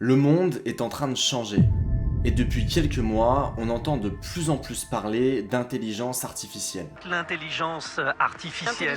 Le monde est en train de changer. Et depuis quelques mois, on entend de plus en plus parler d'intelligence artificielle. L'intelligence artificielle.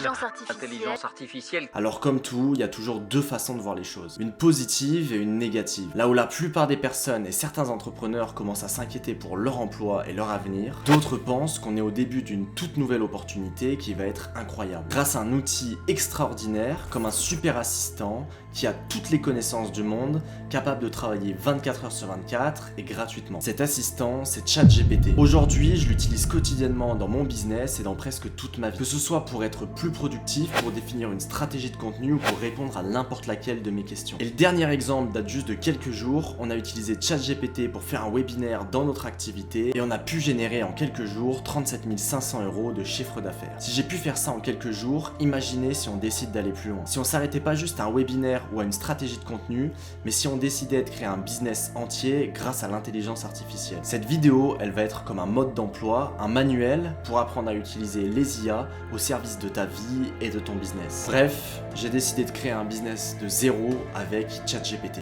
Intelligence artificielle. Alors comme tout, il y a toujours deux façons de voir les choses. Une positive et une négative. Là où la plupart des personnes et certains entrepreneurs commencent à s'inquiéter pour leur emploi et leur avenir, d'autres pensent qu'on est au début d'une toute nouvelle opportunité qui va être incroyable. Grâce à un outil extraordinaire, comme un super assistant, qui a toutes les connaissances du monde, capable de travailler 24 heures sur 24 et gratuitement. Cet assistant, c'est ChatGPT. Aujourd'hui, je l'utilise quotidiennement dans mon business et dans presque toute ma vie. Que ce soit pour être plus productif, pour définir une stratégie de contenu ou pour répondre à n'importe laquelle de mes questions. Et le dernier exemple date juste de quelques jours. On a utilisé ChatGPT pour faire un webinaire dans notre activité et on a pu générer en quelques jours 37 500 € de chiffre d'affaires. Si j'ai pu faire ça en quelques jours, imaginez si on décide d'aller plus loin. Si on s'arrêtait pas juste à un webinaire ou à une stratégie de contenu, mais si on décidait de créer un business entier grâce à l'intelligence artificielle. Cette vidéo, elle va être comme un mode d'emploi, un manuel pour apprendre à utiliser les IA au service de ta vie et de ton business. Bref, j'ai décidé de créer un business de zéro avec ChatGPT.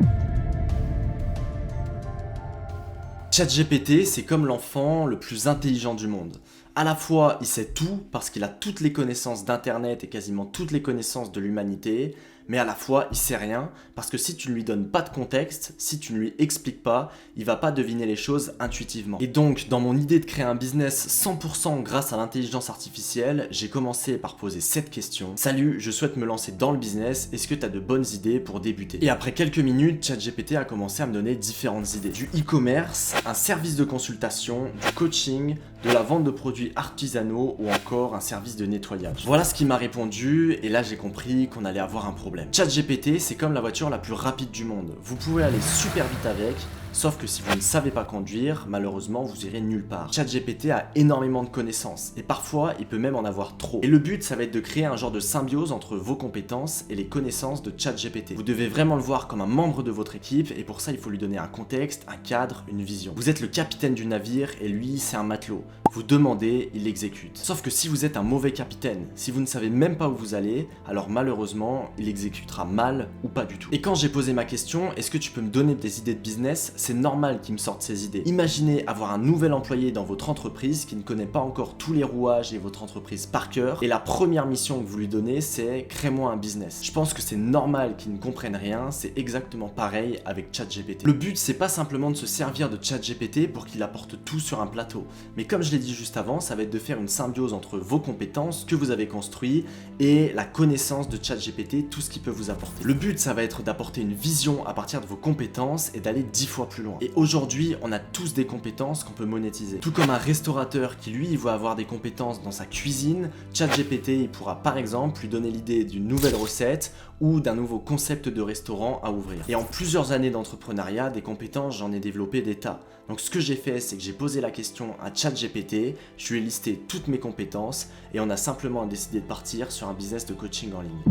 ChatGPT, c'est comme l'enfant le plus intelligent du monde. À la fois, il sait tout parce qu'il a toutes les connaissances d'Internet et quasiment toutes les connaissances de l'humanité, mais à la fois, il sait rien parce que si tu ne lui donnes pas de contexte, si tu ne lui expliques pas, il va pas deviner les choses intuitivement. Et donc, dans mon idée de créer un business 100% grâce à l'intelligence artificielle, j'ai commencé par poser cette question. Salut, je souhaite me lancer dans le business, est-ce que tu as de bonnes idées pour débuter? Et après quelques minutes, ChatGPT a commencé à me donner différentes idées. Du e-commerce, un service de consultation, du coaching, de la vente de produits artisanaux ou encore un service de nettoyage. Voilà ce qu'il m'a répondu et là j'ai compris qu'on allait avoir un problème. ChatGPT, c'est comme la voiture la plus rapide du monde. Vous pouvez aller super vite avec, sauf que si vous ne savez pas conduire, malheureusement vous irez nulle part. ChatGPT a énormément de connaissances et parfois il peut même en avoir trop. Et le but, ça va être de créer un genre de symbiose entre vos compétences et les connaissances de ChatGPT. Vous devez vraiment le voir comme un membre de votre équipe et pour ça il faut lui donner un contexte, un cadre, une vision. Vous êtes le capitaine du navire et lui c'est un matelot. Vous demandez, il exécute. Sauf que si vous êtes un mauvais capitaine, si vous ne savez même pas où vous allez, alors malheureusement, il exécutera mal ou pas du tout. Et quand j'ai posé ma question, est-ce que tu peux me donner des idées de business? C'est normal qu'il me sorte ces idées. Imaginez avoir un nouvel employé dans votre entreprise qui ne connaît pas encore tous les rouages et votre entreprise par cœur, et la première mission que vous lui donnez, c'est crée-moi un business. Je pense que c'est normal qu'il ne comprenne rien, c'est exactement pareil avec ChatGPT. Le but, c'est pas simplement de se servir de ChatGPT pour qu'il apporte tout sur un plateau, mais comme je l'ai dit juste avant, ça va être de faire une symbiose entre vos compétences que vous avez construites et la connaissance de ChatGPT, tout ce qu'il peut vous apporter. Le but, ça va être d'apporter une vision à partir de vos compétences et d'aller 10 fois plus loin. Et aujourd'hui, on a tous des compétences qu'on peut monétiser. Tout comme un restaurateur qui, lui, il va avoir des compétences dans sa cuisine, ChatGPT, il pourra par exemple lui donner l'idée d'une nouvelle recette ou d'un nouveau concept de restaurant à ouvrir. Et en plusieurs années d'entrepreneuriat, des compétences, j'en ai développé des tas. Donc ce que j'ai fait, c'est que j'ai posé la question à ChatGPT, je lui ai listé toutes mes compétences et on a simplement décidé de partir sur un business de coaching en ligne.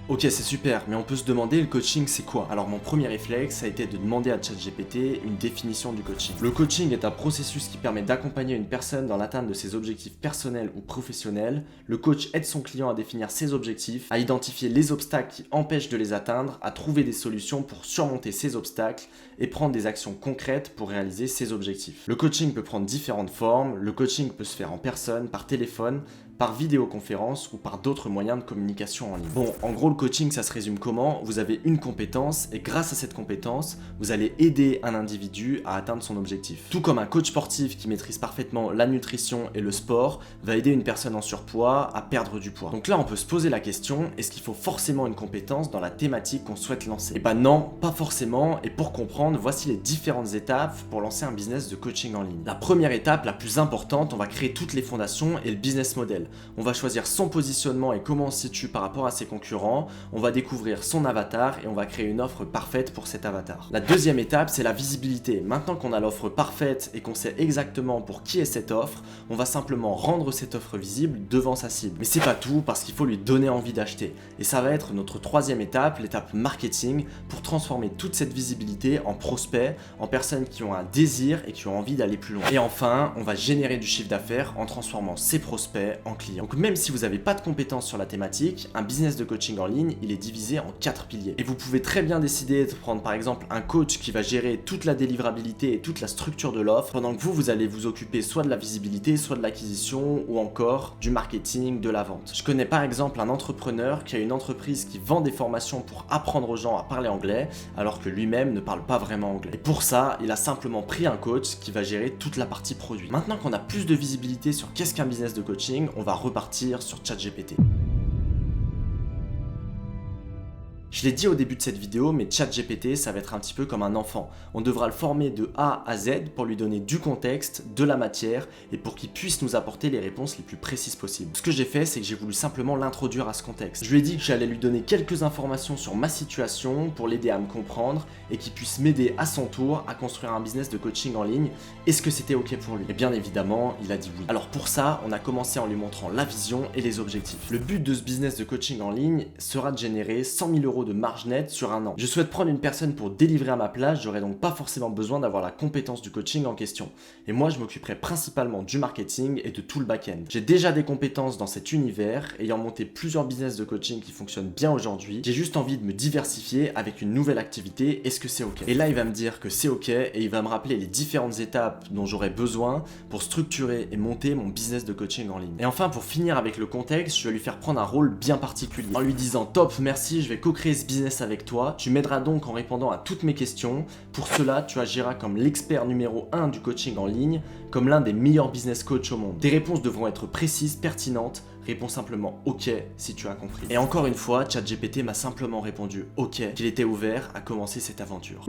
Ok, c'est super, mais on peut se demander le coaching c'est quoi? Alors mon premier réflexe a été de demander à ChatGPT une définition du coaching. Le coaching est un processus qui permet d'accompagner une personne dans l'atteinte de ses objectifs personnels ou professionnels. Le coach aide son client à définir ses objectifs, à identifier les obstacles qui empêchent de les atteindre, à trouver des solutions pour surmonter ces obstacles et prendre des actions concrètes pour réaliser ses objectifs. Le coaching peut prendre différentes formes, le coaching peut se faire en personne, par téléphone, par vidéoconférence ou par d'autres moyens de communication en ligne. Bon, en gros, le coaching, ça se résume comment? Vous avez une compétence et grâce à cette compétence, vous allez aider un individu à atteindre son objectif. Tout comme un coach sportif qui maîtrise parfaitement la nutrition et le sport va aider une personne en surpoids à perdre du poids. Donc là, on peut se poser la question, est-ce qu'il faut forcément une compétence dans la thématique qu'on souhaite lancer? Et bah non, pas forcément. Et pour comprendre, voici les différentes étapes pour lancer un business de coaching en ligne. La première étape, la plus importante, on va créer toutes les fondations et le business model. On va choisir son positionnement et comment on se situe par rapport à ses concurrents, on va découvrir son avatar et on va créer une offre parfaite pour cet avatar. La deuxième étape, c'est la visibilité. Maintenant qu'on a l'offre parfaite et qu'on sait exactement pour qui est cette offre, on va simplement rendre cette offre visible devant sa cible. Mais c'est pas tout parce qu'il faut lui donner envie d'acheter. Et ça va être notre troisième étape, l'étape marketing, pour transformer toute cette visibilité en prospects, en personnes qui ont un désir et qui ont envie d'aller plus loin. Et enfin, on va générer du chiffre d'affaires en transformant ces prospects en client. Donc même si vous n'avez pas de compétences sur la thématique, un business de coaching en ligne, il est divisé en 4 piliers. Et vous pouvez très bien décider de prendre par exemple un coach qui va gérer toute la délivrabilité et toute la structure de l'offre, pendant que vous allez vous occuper soit de la visibilité, soit de l'acquisition, ou encore du marketing, de la vente. Je connais par exemple un entrepreneur qui a une entreprise qui vend des formations pour apprendre aux gens à parler anglais, alors que lui-même ne parle pas vraiment anglais. Et pour ça, il a simplement pris un coach qui va gérer toute la partie produit. Maintenant qu'on a plus de visibilité sur qu'est-ce qu'un business de coaching, on va repartir sur ChatGPT. Je l'ai dit au début de cette vidéo, mais ChatGPT, ça va être un petit peu comme un enfant. On devra le former de A à Z pour lui donner du contexte, de la matière, et pour qu'il puisse nous apporter les réponses les plus précises possibles. Ce que j'ai fait, c'est que j'ai voulu simplement l'introduire à ce contexte. Je lui ai dit que j'allais lui donner quelques informations sur ma situation pour l'aider à me comprendre, et qu'il puisse m'aider à son tour à construire un business de coaching en ligne. Est-ce que c'était ok pour lui? Et bien évidemment, il a dit oui. Alors pour ça, on a commencé en lui montrant la vision et les objectifs. Le but de ce business de coaching en ligne sera de générer 100 000 € de marge nette sur un an. Je souhaite prendre une personne pour délivrer à ma place, j'aurai donc pas forcément besoin d'avoir la compétence du coaching en question. Et moi, je m'occuperai principalement du marketing et de tout le back-end. J'ai déjà des compétences dans cet univers, ayant monté plusieurs business de coaching qui fonctionnent bien aujourd'hui. J'ai juste envie de me diversifier avec une nouvelle activité. Est-ce que c'est ok? Et là, il va me dire que c'est ok et il va me rappeler les différentes étapes dont j'aurai besoin pour structurer et monter mon business de coaching en ligne. Et enfin, pour finir avec le contexte, je vais lui faire prendre un rôle bien particulier en lui disant: top, merci, je vais co-créer ce business avec toi. Tu m'aideras donc en répondant à toutes mes questions. Pour cela, tu agiras comme l'expert numéro 1 du coaching en ligne, comme l'un des meilleurs business coachs au monde. Tes réponses devront être précises, pertinentes. Réponds simplement OK si tu as compris. Et encore une fois, ChatGPT m'a simplement répondu OK, qu'il était ouvert à commencer cette aventure.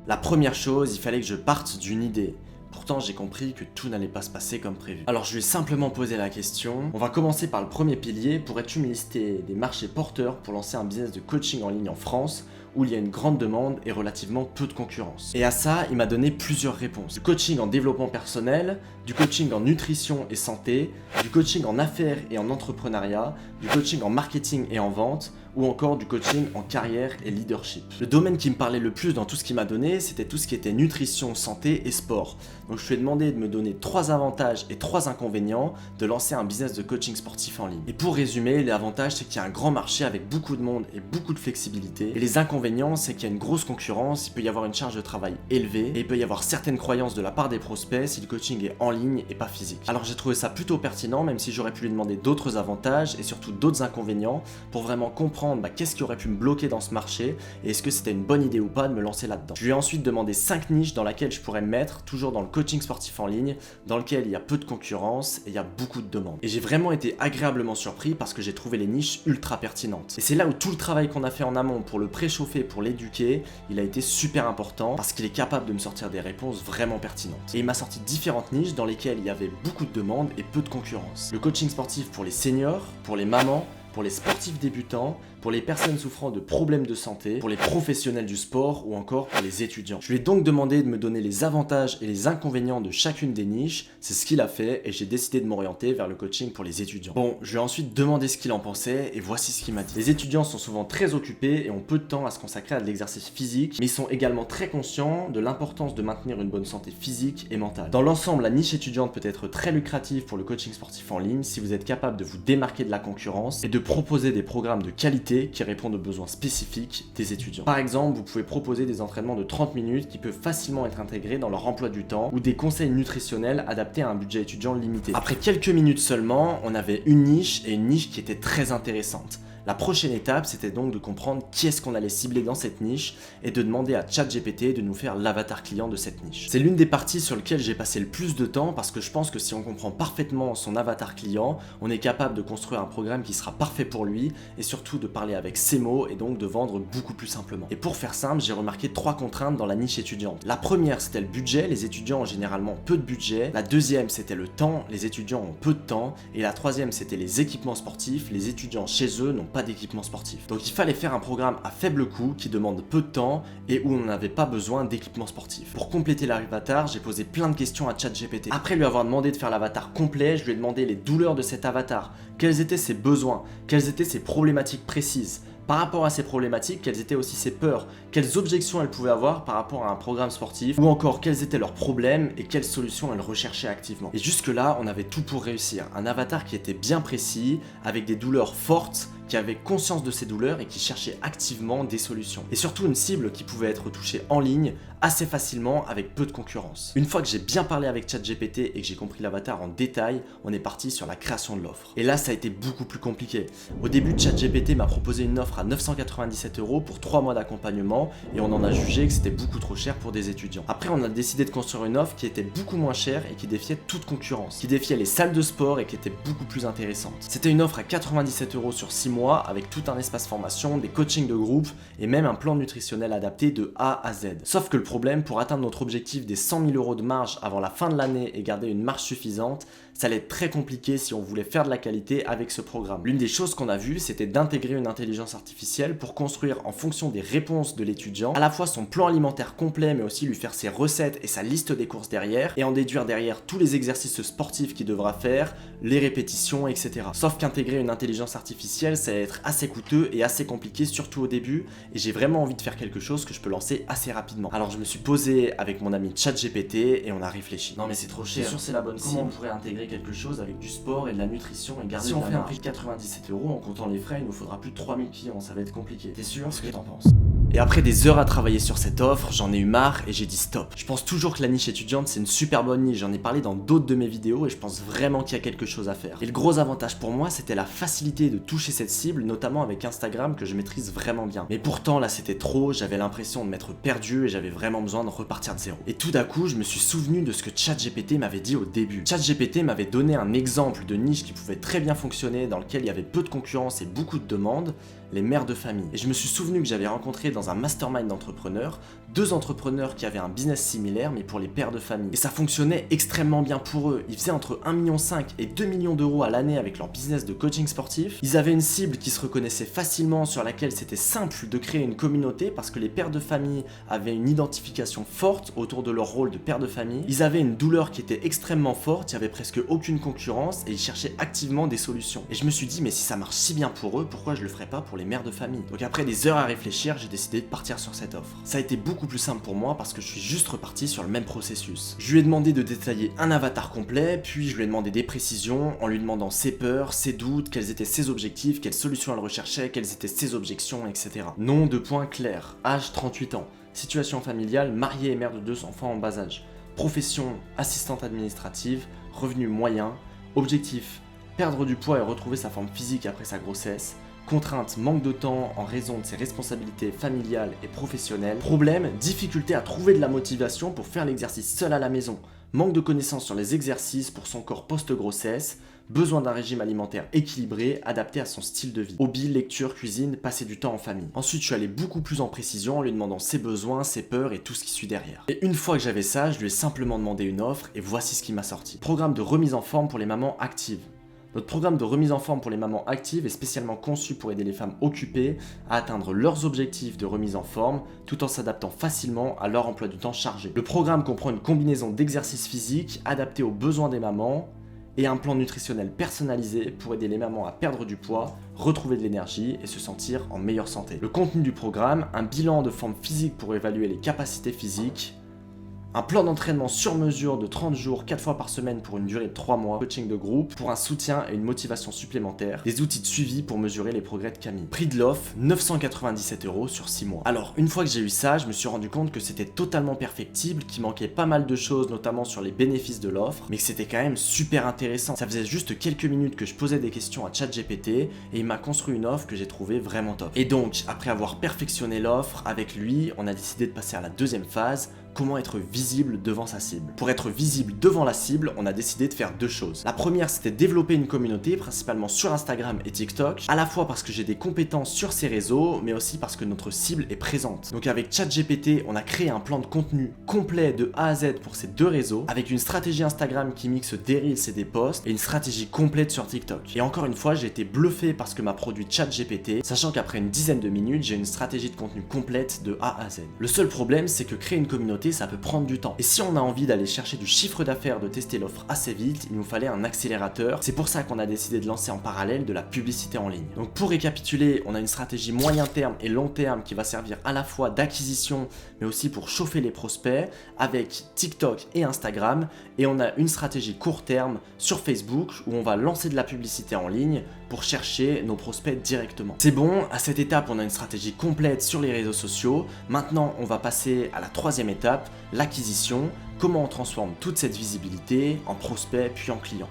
La première chose, il fallait que je parte d'une idée. Pourtant, j'ai compris que tout n'allait pas se passer comme prévu. Alors, je lui ai simplement posé la question. On va commencer par le premier pilier. Pourrais-tu me lister des marchés porteurs pour lancer un business de coaching en ligne en France où il y a une grande demande et relativement peu de concurrence? Et à ça, il m'a donné plusieurs réponses. Du coaching en développement personnel, du coaching en nutrition et santé, du coaching en affaires et en entrepreneuriat, du coaching en marketing et en vente, ou encore du coaching en carrière et leadership. Le domaine qui me parlait le plus dans tout ce qu'il m'a donné, c'était tout ce qui était nutrition, santé et sport. Donc je lui ai demandé de me donner 3 avantages et 3 inconvénients de lancer un business de coaching sportif en ligne. Et pour résumer, les avantages, c'est qu'il y a un grand marché avec beaucoup de monde et beaucoup de flexibilité. Et les inconvénients, c'est qu'il y a une grosse concurrence, il peut y avoir une charge de travail élevée, et il peut y avoir certaines croyances de la part des prospects si le coaching est en ligne et pas physique. Alors j'ai trouvé ça plutôt pertinent, même si j'aurais pu lui demander d'autres avantages et surtout d'autres inconvénients pour vraiment comprendre qu'est-ce qui aurait pu me bloquer dans ce marché et est-ce que c'était une bonne idée ou pas de me lancer là-dedans. Je lui ai ensuite demandé 5 niches dans lesquelles je pourrais me mettre, toujours dans le coaching sportif en ligne, dans lequel il y a peu de concurrence et il y a beaucoup de demandes. Et j'ai vraiment été agréablement surpris parce que j'ai trouvé les niches ultra pertinentes. Et c'est là où tout le travail qu'on a fait en amont pour le préchauffer, pour l'éduquer, il a été super important parce qu'il est capable de me sortir des réponses vraiment pertinentes. Et il m'a sorti différentes niches dans lesquelles il y avait beaucoup de demandes et peu de concurrence. Le coaching sportif pour les seniors, pour les mamans, pour les sportifs débutants, pour les personnes souffrant de problèmes de santé, pour les professionnels du sport ou encore pour les étudiants. Je lui ai donc demandé de me donner les avantages et les inconvénients de chacune des niches, c'est ce qu'il a fait et j'ai décidé de m'orienter vers le coaching pour les étudiants. Bon, je lui ai ensuite demandé ce qu'il en pensait et voici ce qu'il m'a dit. Les étudiants sont souvent très occupés et ont peu de temps à se consacrer à de l'exercice physique, mais ils sont également très conscients de l'importance de maintenir une bonne santé physique et mentale. Dans l'ensemble, la niche étudiante peut être très lucrative pour le coaching sportif en ligne si vous êtes capable de vous démarquer de la concurrence et de proposer des programmes de qualité qui répondent aux besoins spécifiques des étudiants. Par exemple, vous pouvez proposer des entraînements de 30 minutes qui peuvent facilement être intégrés dans leur emploi du temps ou des conseils nutritionnels adaptés à un budget étudiant limité. Après quelques minutes seulement, on avait une niche et une niche qui était très intéressante. La prochaine étape, c'était donc de comprendre qui est-ce qu'on allait cibler dans cette niche et de demander à ChatGPT de nous faire l'avatar client de cette niche. C'est l'une des parties sur lesquelles j'ai passé le plus de temps parce que je pense que si on comprend parfaitement son avatar client, on est capable de construire un programme qui sera parfait pour lui et surtout de parler avec ses mots et donc de vendre beaucoup plus simplement. Et pour faire simple, j'ai remarqué 3 contraintes dans la niche étudiante. La première, c'était le budget, les étudiants ont généralement peu de budget. La deuxième, c'était le temps, les étudiants ont peu de temps. Et la troisième, c'était les équipements sportifs, les étudiants chez eux n'ont pas d'équipement sportif. Donc il fallait faire un programme à faible coût qui demande peu de temps et où on n'avait pas besoin d'équipement sportif. Pour compléter l'avatar, j'ai posé plein de questions à ChatGPT. Après lui avoir demandé de faire l'avatar complet, je lui ai demandé les douleurs de cet avatar, quels étaient ses besoins, quelles étaient ses problématiques précises. Par rapport à ces problématiques, quelles étaient aussi ses peurs, quelles objections elle pouvait avoir par rapport à un programme sportif, ou encore quels étaient leurs problèmes et quelles solutions elle recherchait activement. Et jusque là, on avait tout pour réussir. Un avatar qui était bien précis, avec des douleurs fortes, qui avait conscience de ses douleurs et qui cherchait activement des solutions. Et surtout une cible qui pouvait être touchée en ligne assez facilement avec peu de concurrence. Une fois que j'ai bien parlé avec ChatGPT et que j'ai compris l'avatar en détail, on est parti sur la création de l'offre. Et là, ça a été beaucoup plus compliqué. Au début, ChatGPT m'a proposé une offre à 997 € pour 3 mois d'accompagnement et on en a jugé que c'était beaucoup trop cher pour des étudiants. Après, on a décidé de construire une offre qui était beaucoup moins chère et qui défiait toute concurrence, qui défiait les salles de sport et qui était beaucoup plus intéressante. C'était une offre à 97 € sur 6 mois avec tout un espace formation, des coachings de groupe et même un plan nutritionnel adapté de A à Z. Sauf que le problème, pour atteindre notre objectif des 100 000 € de marge avant la fin de l'année et garder une marge suffisante, ça allait être très compliqué si on voulait faire de la qualité avec ce programme. L'une des choses qu'on a vues, c'était d'intégrer une intelligence artificielle pour construire en fonction des réponses de l'étudiant, à la fois son plan alimentaire complet, mais aussi lui faire ses recettes et sa liste des courses derrière, et en déduire derrière tous les exercices sportifs qu'il devra faire, les répétitions, etc. Sauf qu'intégrer une intelligence artificielle, ça va être assez coûteux et assez compliqué, surtout au début, et j'ai vraiment envie de faire quelque chose que je peux lancer assez rapidement. Alors je me suis posé avec mon ami ChatGPT et on a réfléchi. Non mais c'est trop cher. C'est sûr, c'est la bonne cible. Comment on pourrait intégrer quelque chose avec du sport et de la nutrition et garder. Si on fait un prix de 97 € en comptant les frais, il nous faudra plus de 3000 clients, ça va être compliqué. T'es sûr? Ce que t'en penses? Et après des heures à travailler sur cette offre, j'en ai eu marre et j'ai dit stop. Je pense toujours que la niche étudiante c'est une super bonne niche, j'en ai parlé dans d'autres de mes vidéos et je pense vraiment qu'il y a quelque chose à faire. Et le gros avantage pour moi c'était la facilité de toucher cette cible, notamment avec Instagram que je maîtrise vraiment bien. Mais pourtant là c'était trop, j'avais l'impression de m'être perdu et j'avais vraiment besoin de repartir de zéro. Et tout d'un coup je me suis souvenu de ce que ChatGPT m'avait dit au début. ChatGPT m'avait donné un exemple de niche qui pouvait très bien fonctionner, dans lequel il y avait peu de concurrence et beaucoup de demandes, les mères de famille. Et je me suis souvenu que j'avais rencontré dans un mastermind d'entrepreneurs, 2 entrepreneurs qui avaient un business similaire mais pour les pères de famille. Et ça fonctionnait extrêmement bien pour eux. Ils faisaient entre 1,5 million et 2 millions d'euros à l'année avec leur business de coaching sportif. Ils avaient une cible qui se reconnaissait facilement, sur laquelle c'était simple de créer une communauté parce que les pères de famille avaient une identification forte autour de leur rôle de père de famille. Ils avaient une douleur qui était extrêmement forte, il y avait presque aucune concurrence et ils cherchaient activement des solutions. Et je me suis dit mais si ça marche si bien pour eux, pourquoi je le ferais pas pour les mères de famille? Donc après des heures à réfléchir, j'ai décidé de partir sur cette offre. Ça a été beaucoup plus simple pour moi parce que je suis juste reparti sur le même processus. Je lui ai demandé de détailler un avatar complet, puis je lui ai demandé des précisions en lui demandant ses peurs, ses doutes, quels étaient ses objectifs, quelles solutions elle recherchait, quelles étaient ses objections, etc. Nom de points clairs, âge 38 ans, situation familiale, mariée et mère de 2 enfants en bas âge, profession assistante administrative, revenu moyen, objectif perdre du poids et retrouver sa forme physique après sa grossesse, contrainte, manque de temps en raison de ses responsabilités familiales et professionnelles. Problème, difficulté à trouver de la motivation pour faire l'exercice seul à la maison. Manque de connaissances sur les exercices pour son corps post-grossesse. Besoin d'un régime alimentaire équilibré, adapté à son style de vie. Hobby, lecture, cuisine, passer du temps en famille. Ensuite, je suis allé beaucoup plus en précision en lui demandant ses besoins, ses peurs et tout ce qui suit derrière. Et une fois que j'avais ça, je lui ai simplement demandé une offre et voici ce qui m'a sorti. Programme de remise en forme pour les mamans actives. Notre programme de remise en forme pour les mamans actives est spécialement conçu pour aider les femmes occupées à atteindre leurs objectifs de remise en forme tout en s'adaptant facilement à leur emploi du temps chargé. Le programme comprend une combinaison d'exercices physiques adaptés aux besoins des mamans et un plan nutritionnel personnalisé pour aider les mamans à perdre du poids, retrouver de l'énergie et se sentir en meilleure santé. Le contenu du programme, un bilan de forme physique pour évaluer les capacités physiques, un plan d'entraînement sur mesure de 30 jours, 4 fois par semaine pour une durée de 3 mois, coaching de groupe pour un soutien et une motivation supplémentaire, des outils de suivi pour mesurer les progrès de Camille. Prix de l'offre, 997 € sur 6 mois. Alors, une fois que j'ai eu ça, je me suis rendu compte que c'était totalement perfectible, qu'il manquait pas mal de choses, notamment sur les bénéfices de l'offre, mais que c'était quand même super intéressant. Ça faisait juste quelques minutes que je posais des questions à ChatGPT et il m'a construit une offre que j'ai trouvée vraiment top. Et donc, après avoir perfectionné l'offre, avec lui, on a décidé de passer à la deuxième phase. Comment être visible devant sa cible. Pour être visible devant la cible, on a décidé de faire 2 choses. La première, c'était développer une communauté, principalement sur Instagram et TikTok, à la fois parce que j'ai des compétences sur ces réseaux, mais aussi parce que notre cible est présente. Donc avec ChatGPT, on a créé un plan de contenu complet de A à Z pour ces 2 réseaux, avec une stratégie Instagram qui mixe des reels et des posts, et une stratégie complète sur TikTok. Et encore une fois, j'ai été bluffé par ce que m'a produit ChatGPT, sachant qu'après une dizaine de minutes, j'ai une stratégie de contenu complète de A à Z. Le seul problème, c'est que créer une communauté, côté, ça peut prendre du temps. Et si on a envie d'aller chercher du chiffre d'affaires, de tester l'offre assez vite, il nous fallait un accélérateur. C'est pour ça qu'on a décidé de lancer en parallèle de la publicité en ligne. Donc pour récapituler, on a une stratégie moyen terme et long terme qui va servir à la fois d'acquisition, mais aussi pour chauffer les prospects avec TikTok et Instagram. Et on a une stratégie court terme sur Facebook où on va lancer de la publicité en ligne pour chercher nos prospects directement. C'est bon, à cette étape, on a une stratégie complète sur les réseaux sociaux. Maintenant, on va passer à la troisième étape, l'acquisition. Comment on transforme toute cette visibilité en prospects puis en clients.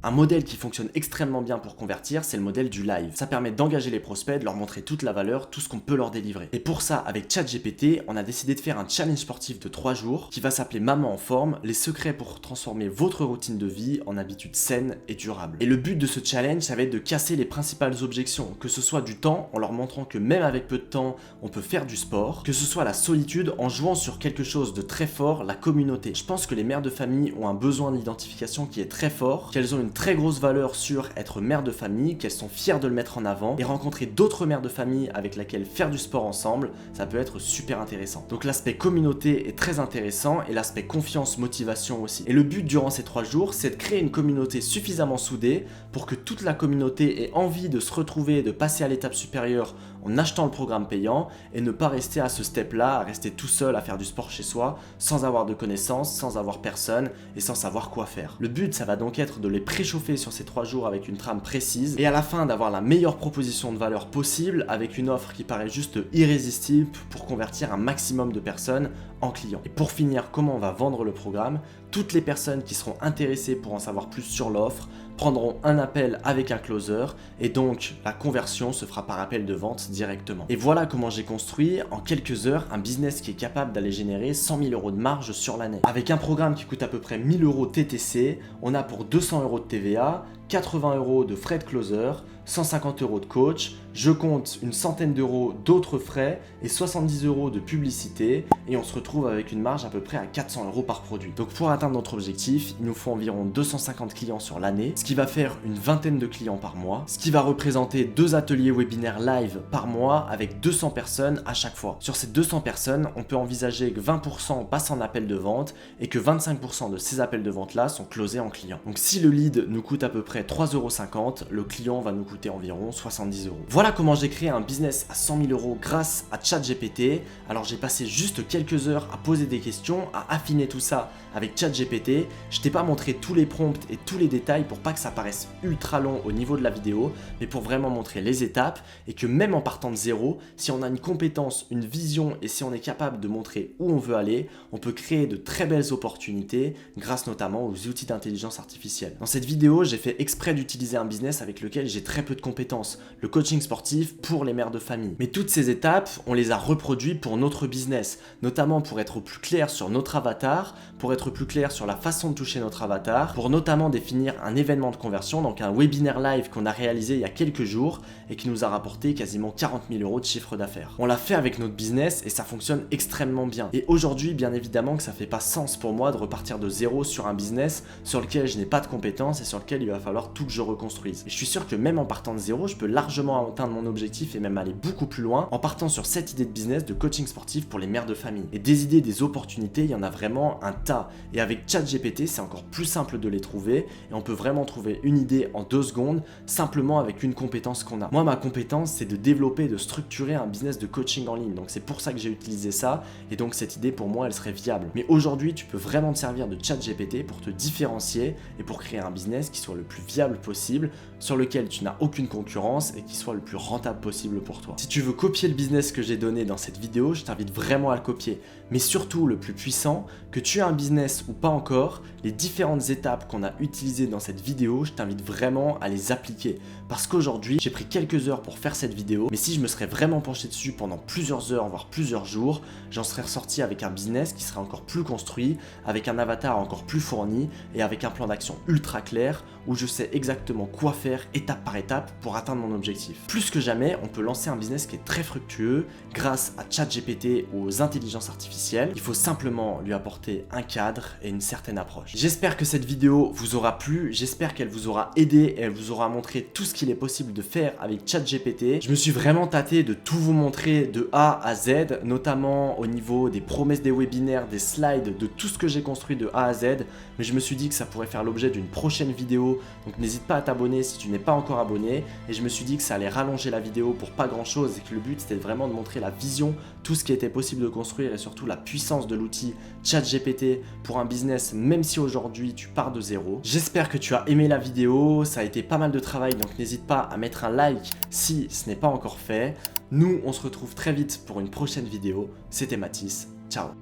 Un modèle qui fonctionne extrêmement bien pour convertir, c'est le modèle du live. Ça permet d'engager les prospects, de leur montrer toute la valeur, tout ce qu'on peut leur délivrer. Et pour ça, avec ChatGPT, on a décidé de faire un challenge sportif de 3 jours qui va s'appeler Maman en forme, les secrets pour transformer votre routine de vie en habitudes saines et durables. Et le but de ce challenge, ça va être de casser les principales objections, que ce soit du temps, en leur montrant que même avec peu de temps, on peut faire du sport, que ce soit la solitude, en jouant sur quelque chose de très fort, la communauté. Je pense que les mères de famille ont un besoin d'identification qui est très fort, qu'elles ont une très grosse valeur sur être mère de famille, qu'elles sont fières de le mettre en avant, et rencontrer d'autres mères de famille avec lesquelles faire du sport ensemble, ça peut être super intéressant. Donc l'aspect communauté est très intéressant et l'aspect confiance, motivation aussi. Et le but durant ces 3 jours, c'est de créer une communauté suffisamment soudée pour que toute la communauté ait envie de se retrouver et de passer à l'étape supérieure en achetant le programme payant et ne pas rester à ce step-là, à rester tout seul à faire du sport chez soi, sans avoir de connaissances, sans avoir personne et sans savoir quoi faire. Le but, ça va donc être de les préchauffer sur ces 3 jours avec une trame précise et à la fin d'avoir la meilleure proposition de valeur possible avec une offre qui paraît juste irrésistible pour convertir un maximum de personnes en clients. Et pour finir, comment on va vendre le programme? Toutes les personnes qui seront intéressées pour en savoir plus sur l'offre prendront un appel avec un closer et donc la conversion se fera par appel de vente directement. Et voilà comment j'ai construit en quelques heures un business qui est capable d'aller générer 100 000 € de marge sur l'année. Avec un programme qui coûte à peu près 1000 € TTC, on a pour 200 € de TVA, 80 € de frais de closer, 150 € de coach, je compte une centaine d'euros d'autres frais et 70 € de publicité et on se retrouve avec une marge à peu près à 400 € par produit. Donc pour atteindre notre objectif, il nous faut environ 250 clients sur l'année, ce qui va faire une vingtaine de clients par mois, ce qui va représenter 2 ateliers webinaires live par mois avec 200 personnes à chaque fois. Sur ces 200 personnes, on peut envisager que 20% passent en appel de vente et que 25% de ces appels de vente là sont closés en clients. Donc si le lead nous coûte à peu près 3,50 €, le client va nous coûter environ 70 €. Voilà comment j'ai créé un business à 100 000 € grâce à ChatGPT. Alors j'ai passé juste quelques heures à poser des questions, à affiner tout ça avec ChatGPT. Je t'ai pas montré tous les prompts et tous les détails pour pas que ça paraisse ultra long au niveau de la vidéo, mais pour vraiment montrer les étapes et que même en partant de zéro, si on a une compétence, une vision et si on est capable de montrer où on veut aller, on peut créer de très belles opportunités grâce notamment aux outils d'intelligence artificielle. Dans cette vidéo, j'ai fait exprès d'utiliser un business avec lequel j'ai très peu de compétences, le coaching sportif pour les mères de famille. Mais toutes ces étapes, on les a reproduites pour notre business, notamment pour être au plus clair sur notre avatar, pour être plus clair sur la façon de toucher notre avatar, pour notamment définir un événement de conversion, donc un webinaire live qu'on a réalisé il y a quelques jours et qui nous a rapporté quasiment 40 000 € de chiffre d'affaires. On l'a fait avec notre business et ça fonctionne extrêmement bien. Et aujourd'hui, bien évidemment que ça fait pas sens pour moi de repartir de zéro sur un business sur lequel je n'ai pas de compétences et sur lequel il va falloir tout que je reconstruise. Et je suis sûr que même en partant de zéro, je peux largement atteindre mon objectif et même aller beaucoup plus loin en partant sur cette idée de business de coaching sportif pour les mères de famille. Et des idées, des opportunités, il y en a vraiment un tas. Et avec ChatGPT, c'est encore plus simple de les trouver et on peut vraiment trouver une idée en 2 secondes simplement avec une compétence qu'on a. Moi, ma compétence, c'est de développer, de structurer un business de coaching en ligne. Donc c'est pour ça que j'ai utilisé ça et donc cette idée pour moi, elle serait viable. Mais aujourd'hui, tu peux vraiment te servir de ChatGPT pour te différencier et pour créer un business qui soit le plus viable possible, sur lequel tu n'as aucune concurrence et qui soit le plus rentable possible pour toi. Si tu veux copier le business que j'ai donné dans cette vidéo, je t'invite vraiment à le copier. Mais surtout, le plus puissant, que tu aies un business ou pas encore, les différentes étapes qu'on a utilisées dans cette vidéo, je t'invite vraiment à les appliquer. Parce qu'aujourd'hui, j'ai pris quelques heures pour faire cette vidéo, mais si je me serais vraiment penché dessus pendant plusieurs heures, voire plusieurs jours, j'en serais ressorti avec un business qui serait encore plus construit, avec un avatar encore plus fourni et avec un plan d'action ultra clair où je sais exactement quoi faire étape par étape pour atteindre mon objectif. Plus que jamais, on peut lancer un business qui est très fructueux grâce à ChatGPT ou aux intelligences artificielles. Il faut simplement lui apporter un cadre et une certaine approche. J'espère que cette vidéo vous aura plu, j'espère qu'elle vous aura aidé et elle vous aura montré tout ce qu'il est possible de faire avec ChatGPT. Je me suis vraiment tâté de tout vous montrer de A à Z, notamment au niveau des promesses des webinaires, des slides, de tout ce que j'ai construit de A à Z, mais je me suis dit que ça pourrait faire l'objet d'une prochaine vidéo, donc n'hésite pas à t'abonner si tu n'es pas encore abonné, et je me suis dit que ça allait rallonger la vidéo pour pas grand chose, et que le but c'était vraiment de montrer la vision, tout ce qui était possible de construire, et surtout la puissance de l'outil ChatGPT pour un business, même si aujourd'hui tu pars de zéro. J'espère que tu as aimé la vidéo, ça a été pas mal de travail, donc n'hésite pas à mettre un like si ce n'est pas encore fait. Nous, on se retrouve très vite pour une prochaine vidéo. C'était Mathis, ciao.